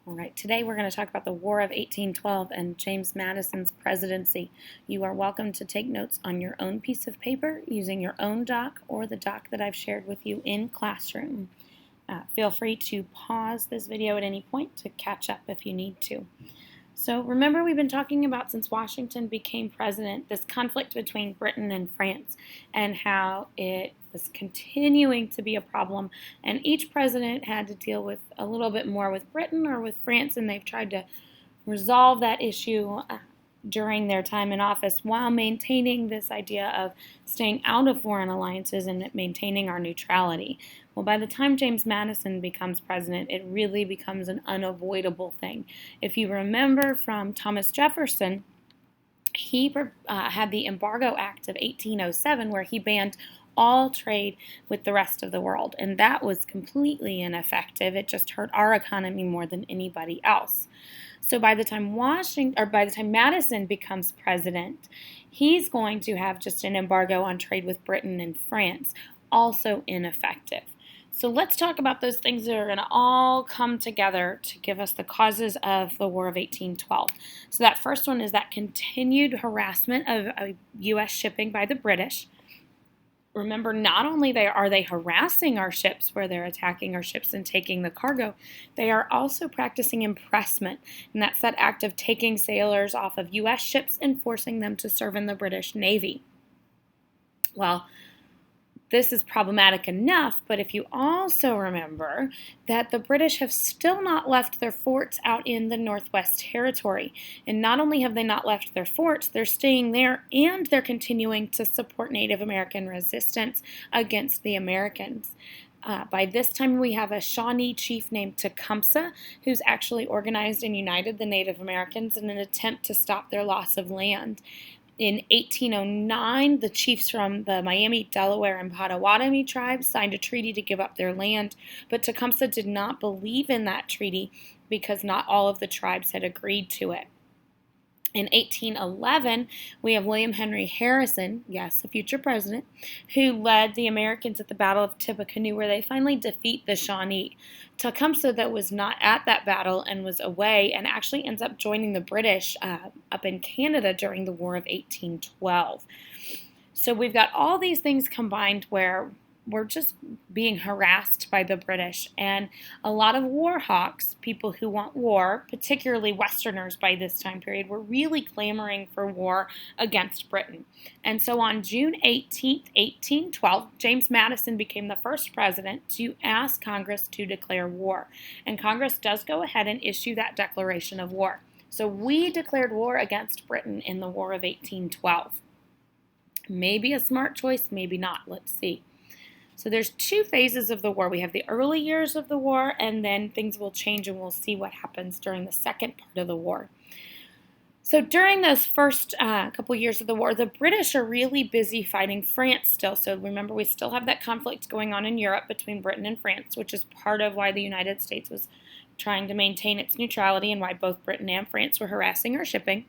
All right, today we're going to talk about the War of 1812 and James Madison's presidency. You are welcome to take notes on your own piece of paper using your own doc or the doc that I've shared with you in classroom. Feel free to pause this video at any point to catch up if you need to. So remember, we've been talking about, since Washington became president, this conflict between Britain and France and how it was continuing to be a problem, and each president had to deal with a little bit more with Britain or with France, and they've tried to resolve that issue during their time in office while maintaining this idea of staying out of foreign alliances and maintaining our neutrality. Well, by the time James Madison becomes president, it really becomes an unavoidable thing. If you remember from Thomas Jefferson, he had the Embargo Act of 1807 where he banned all trade with the rest of the world, and that was completely ineffective. It just hurt our economy more than anybody else. So by the time Madison becomes president, he's going to have just an embargo on trade with Britain and France, also ineffective. So let's talk about those things that are going to all come together to give us the causes of the War of 1812. So that first one is that continued harassment of U.S. shipping by the British. Remember, not only are they harassing our ships where they're attacking our ships and taking the cargo, they are also practicing impressment, and that's that act of taking sailors off of U.S. ships and forcing them to serve in the British Navy. Well, this is problematic enough, but if you also remember that the British have still not left their forts out in the Northwest Territory, and not only have they not left their forts, they're staying there and they're continuing to support Native American resistance against the Americans. By this time, we have a Shawnee chief named Tecumseh, who's actually organized and united the Native Americans in an attempt to stop their loss of land. In 1809, the chiefs from the Miami, Delaware, and Potawatomi tribes signed a treaty to give up their land, but Tecumseh did not believe in that treaty because not all of the tribes had agreed to it. In 1811, we have William Henry Harrison, yes, a future president, who led the Americans at the Battle of Tippecanoe, where they finally defeat the Shawnee. Tecumseh, though, was not at that battle and was away, and actually ends up joining the British up in Canada during the War of 1812. So we've got all these things combined where we're just being harassed by the British, and a lot of war hawks, people who want war, particularly Westerners by this time period, were really clamoring for war against Britain. And so on June 18th, 1812, James Madison became the first president to ask Congress to declare war. And Congress does go ahead and issue that declaration of war. So we declared war against Britain in the War of 1812. Maybe a smart choice, maybe not. Let's see. So there's two phases of the war. We have the early years of the war, and then things will change, and we'll see what happens during the second part of the war. So during those first couple years of the war, the British are really busy fighting France still. So remember, we still have that conflict going on in Europe between Britain and France, which is part of why the United States was trying to maintain its neutrality and why both Britain and France were harassing our shipping.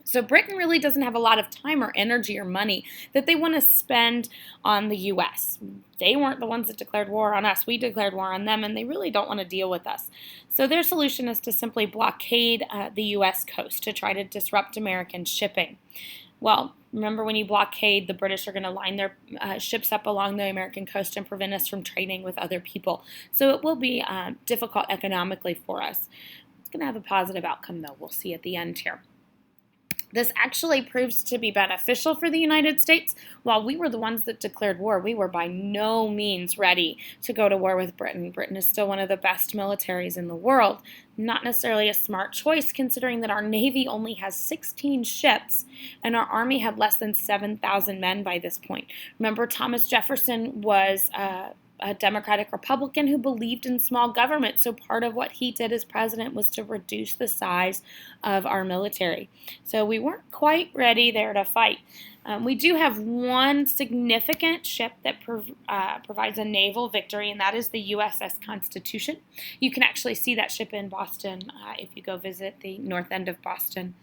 So Britain really doesn't have a lot of time or energy or money that they want to spend on the U.S. They weren't the ones that declared war on us. We declared war on them, and they really don't want to deal with us. So their solution is to simply blockade the U.S. coast to try to disrupt American shipping. Well, remember, when you blockade, the British are going to line their ships up along the American coast and prevent us from trading with other people. So it will be difficult economically for us. It's going to have a positive outcome, though. We'll see at the end here. This actually proves to be beneficial for the United States. While we were the ones that declared war, we were by no means ready to go to war with Britain. Britain is still one of the best militaries in the world. Not necessarily a smart choice, considering that our Navy only has 16 ships and our Army had less than 7,000 men by this point. Remember, Thomas Jefferson was a Democratic Republican who believed in small government. So part of what he did as president was to reduce the size of our military. So we weren't quite ready there to fight. We do have one significant ship that provides a naval victory, and that is the USS Constitution. You can actually see that ship in Boston if you go visit the north end of Boston.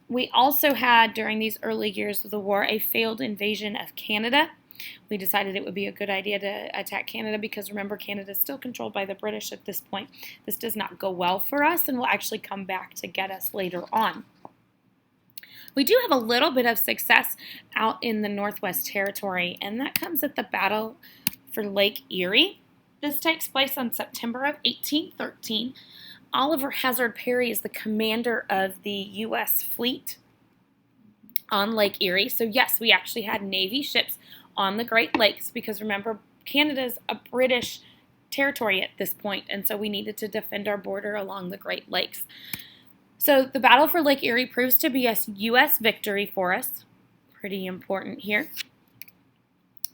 We also had, during these early years of the war, a failed invasion of Canada. We decided it would be a good idea to attack Canada because, remember, Canada is still controlled by the British at this point. This does not go well for us and will actually come back to get us later on. We do have a little bit of success out in the Northwest Territory, and that comes at the Battle for Lake Erie. This takes place on September of 1813. Oliver Hazard Perry is the commander of the U.S. fleet on Lake Erie. So yes, we actually had Navy ships on the Great Lakes because, remember, Canada's a British territory at this point, and so we needed to defend our border along the Great Lakes. So the Battle for Lake Erie proves to be a U.S. victory for us. Pretty important here.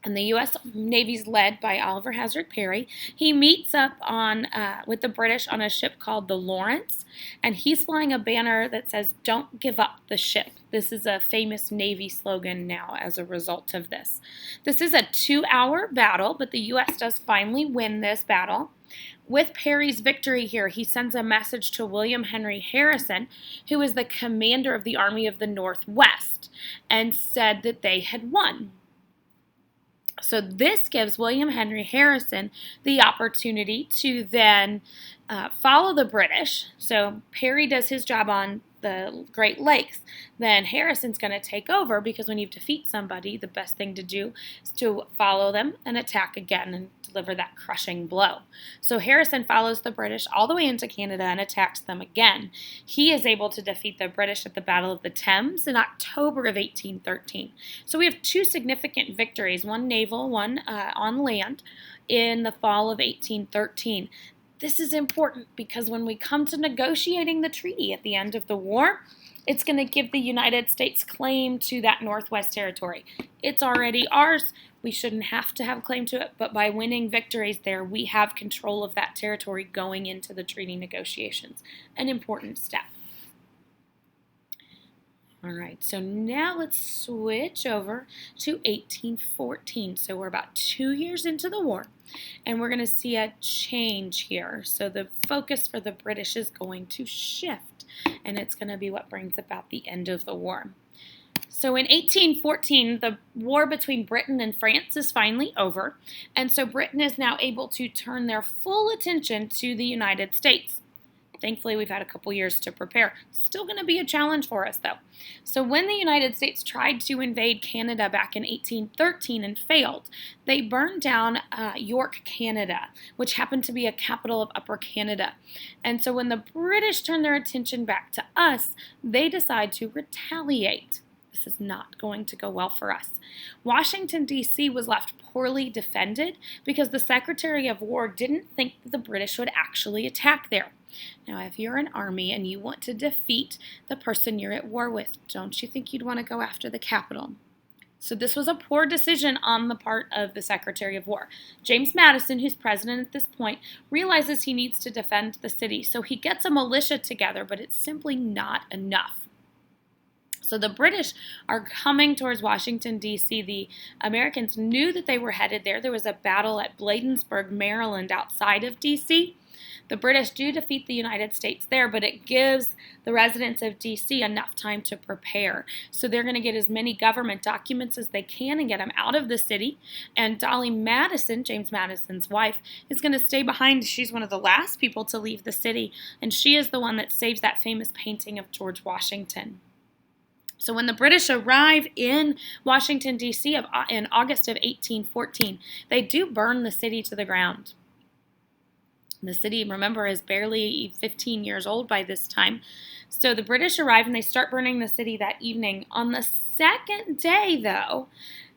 And the U.S. Navy's led by Oliver Hazard Perry. He meets up with the British on a ship called the Lawrence, and he's flying a banner that says, "Don't give up the ship." This is a famous Navy slogan now as a result of this. This is a 2-hour battle, but the U.S. does finally win this battle. With Perry's victory here, he sends a message to William Henry Harrison, who is the commander of the Army of the Northwest, and said that they had won. So this gives William Henry Harrison the opportunity to then follow the British. So Perry does his job on the Great Lakes. Then Harrison's going to take over because when you defeat somebody, the best thing to do is to follow them and attack again and deliver that crushing blow. So Harrison follows the British all the way into Canada and attacks them again. He is able to defeat the British at the Battle of the Thames in October of 1813. So we have two significant victories, one naval, one on land, in the fall of 1813. This is important because when we come to negotiating the treaty at the end of the war, it's going to give the United States claim to that Northwest Territory. It's already ours. We shouldn't have to have claim to it, but by winning victories there, we have control of that territory going into the treaty negotiations. An important step. All right, so now let's switch over to 1814. So we're about 2 years into the war, and we're going to see a change here. So the focus for the British is going to shift, and it's going to be what brings about the end of the war. So in 1814, the war between Britain and France is finally over, and so Britain is now able to turn their full attention to the United States. Thankfully, we've had a couple years to prepare. Still going to be a challenge for us, though. So when the United States tried to invade Canada back in 1813 and failed, they burned down York, Canada, which happened to be a capital of Upper Canada. And so when the British turned their attention back to us, they decide to retaliate. This is not going to go well for us. Washington, D.C. was left poorly defended because the Secretary of War didn't think that the British would actually attack there. Now, if you're an army and you want to defeat the person you're at war with, don't you think you'd want to go after the capital? So this was a poor decision on the part of the Secretary of War. James Madison, who's president at this point, realizes he needs to defend the city, so he gets a militia together, but it's simply not enough. So the British are coming towards Washington, D.C. The Americans knew that they were headed there. There was a battle at Bladensburg, Maryland, outside of D.C. The British do defeat the United States there, but it gives the residents of D.C. enough time to prepare. So they're going to get as many government documents as they can and get them out of the city. And Dolly Madison, James Madison's wife, is going to stay behind. She's one of the last people to leave the city, and she is the one that saves that famous painting of George Washington. So when the British arrive in Washington, D.C. in August of 1814, they do burn the city to the ground. The city, remember, is barely 15 years old by this time. So the British arrive and they start burning the city that evening. On the second day, though,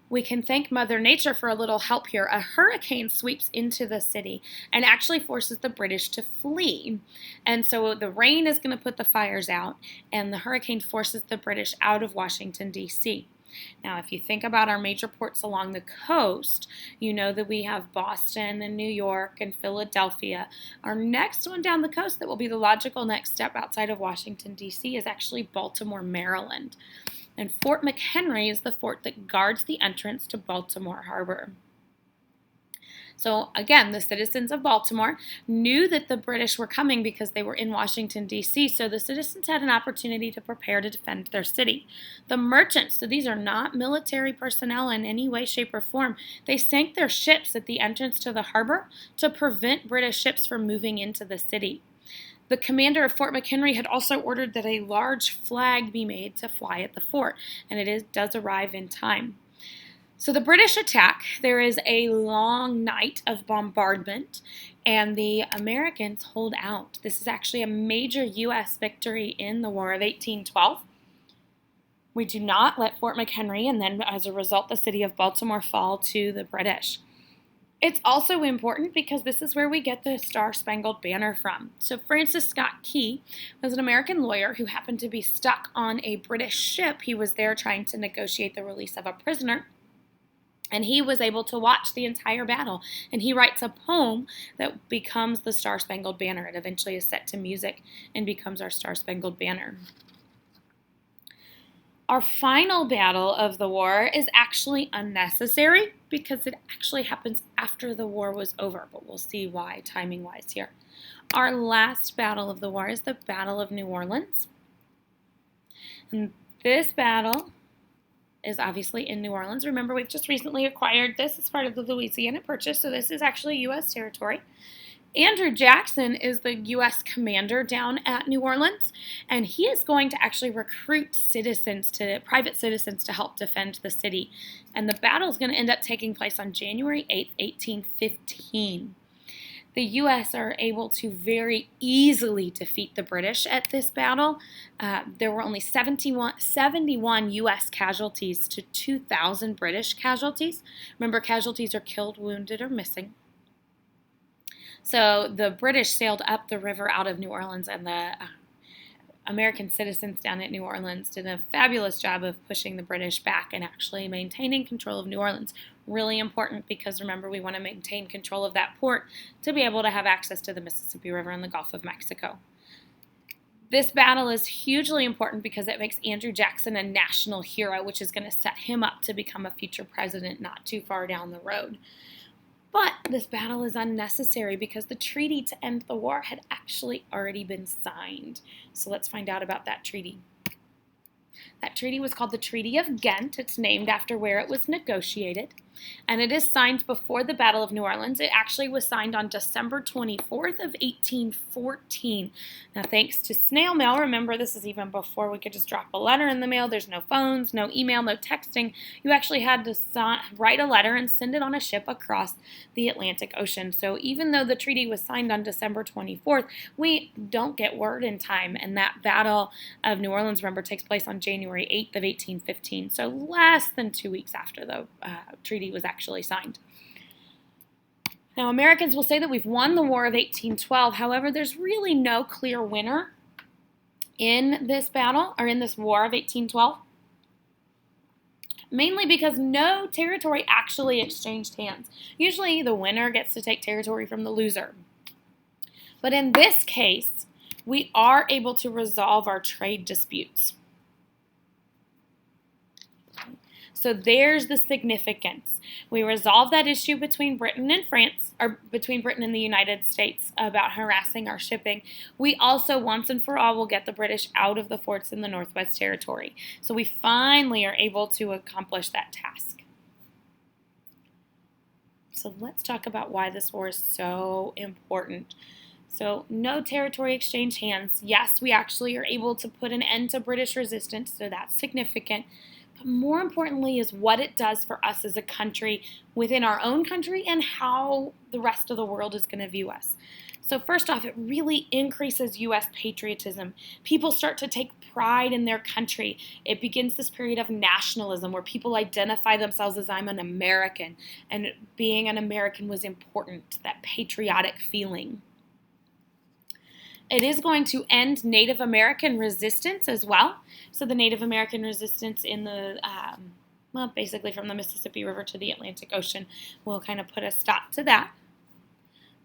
we can thank Mother Nature for a little help here. A hurricane sweeps into the city and actually forces the British to flee. And so the rain is going to put the fires out, and the hurricane forces the British out of Washington, D.C. Now, if you think about our major ports along the coast, you know that we have Boston and New York and Philadelphia. Our next one down the coast that will be the logical next step outside of Washington, D.C. is actually Baltimore, Maryland. And Fort McHenry is the fort that guards the entrance to Baltimore Harbor. So again, the citizens of Baltimore knew that the British were coming because they were in Washington, D.C., so the citizens had an opportunity to prepare to defend their city. The merchants, so these are not military personnel in any way, shape, or form, they sank their ships at the entrance to the harbor to prevent British ships from moving into the city. The commander of Fort McHenry had also ordered that a large flag be made to fly at the fort, and does arrive in time. So the British attack. There is a long night of bombardment, and the Americans hold out. This is actually a major U.S. victory in the War of 1812. We do not let Fort McHenry, and then as a result, the city of Baltimore fall to the British. It's also important because this is where we get the Star-Spangled Banner from. So Francis Scott Key was an American lawyer who happened to be stuck on a British ship. He was there trying to negotiate the release of a prisoner. And he was able to watch the entire battle. And he writes a poem that becomes the Star-Spangled Banner. It eventually is set to music and becomes our Star-Spangled Banner. Our final battle of the war is actually unnecessary because it actually happens after the war was over. But we'll see why timing-wise here. Our last battle of the war is the Battle of New Orleans. And this battle is obviously in New Orleans. Remember, we've just recently acquired this as part of the Louisiana Purchase, so this is actually U.S. territory. Andrew Jackson is the U.S. commander down at New Orleans, and he is going to actually recruit private citizens to help defend the city. And the battle is going to end up taking place on January 8th, 1815. The U.S. are able to very easily defeat the British at this battle. There were only 71 U.S. casualties to 2,000 British casualties. Remember, casualties are killed, wounded, or missing. So the British sailed up the river out of New Orleans, and the American citizens down at New Orleans did a fabulous job of pushing the British back and actually maintaining control of New Orleans. Really important because, remember, we want to maintain control of that port to be able to have access to the Mississippi River and the Gulf of Mexico. This battle is hugely important because it makes Andrew Jackson a national hero, which is going to set him up to become a future president not too far down the road. But this battle is unnecessary because the treaty to end the war had actually already been signed. So let's find out about that treaty. That treaty was called the Treaty of Ghent. It's named after where it was negotiated. And it is signed before the Battle of New Orleans. It actually was signed on December 24th of 1814. Now, thanks to snail mail, remember this is even before we could just drop a letter in the mail. There's no phones, no email, no texting. You actually had to write a letter and send it on a ship across the Atlantic Ocean. So even though the treaty was signed on December 24th, we don't get word in time. And that Battle of New Orleans, remember, takes place on January 8th of 1815. So less than 2 weeks after the treaty was actually signed. Now, Americans will say that we've won the War of 1812. However, there's really no clear winner in this battle, or in this War of 1812, mainly because no territory actually exchanged hands. Usually, the winner gets to take territory from the loser. But in this case, we are able to resolve our trade disputes. So there's the significance. We resolved that issue between Britain and France, or between Britain and the United States, about harassing our shipping. We also, once and for all, will get the British out of the forts in the Northwest Territory. So we finally are able to accomplish that task. So let's talk about why this war is so important. So no territory exchanged hands. Yes, we actually are able to put an end to British resistance, so that's significant. But more importantly is what it does for us as a country within our own country and how the rest of the world is going to view us. So first off, it really increases U.S. patriotism. People start to take pride in their country. It begins this period of nationalism where people identify themselves as I'm an American, and being an American was important, that patriotic feeling. It is going to end Native American resistance as well. So the Native American resistance in the, basically from the Mississippi River to the Atlantic Ocean will kind of put a stop to that.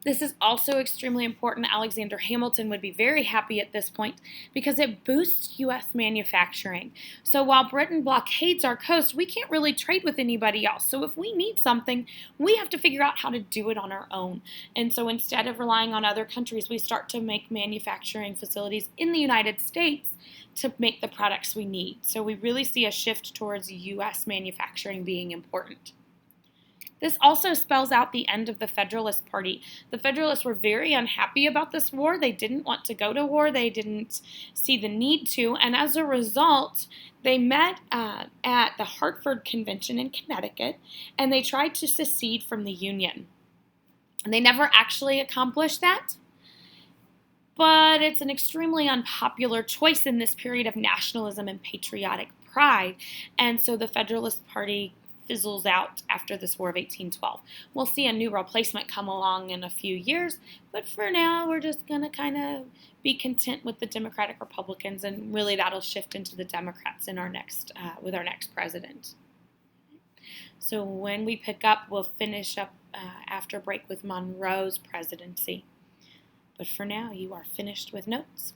This is also extremely important. Alexander Hamilton would be very happy at this point because it boosts U.S. manufacturing. So while Britain blockades our coast, we can't really trade with anybody else. So if we need something, we have to figure out how to do it on our own. And so instead of relying on other countries, we start to make manufacturing facilities in the United States to make the products we need. So we really see a shift towards U.S. manufacturing being important. This also spells out the end of the Federalist Party. The Federalists were very unhappy about this war. They didn't want to go to war. They didn't see the need to. And as a result, they met at the Hartford Convention in Connecticut, and they tried to secede from the Union. And they never actually accomplished that. But it's an extremely unpopular choice in this period of nationalism and patriotic pride. And so the Federalist Party fizzles out after this War of 1812. We'll see a new replacement come along in a few years, but for now we're just going to kind of be content with the Democratic Republicans, and really that'll shift into the Democrats in our next with our next president. So when we pick up, we'll finish up after break with Monroe's presidency. But for now, you are finished with notes.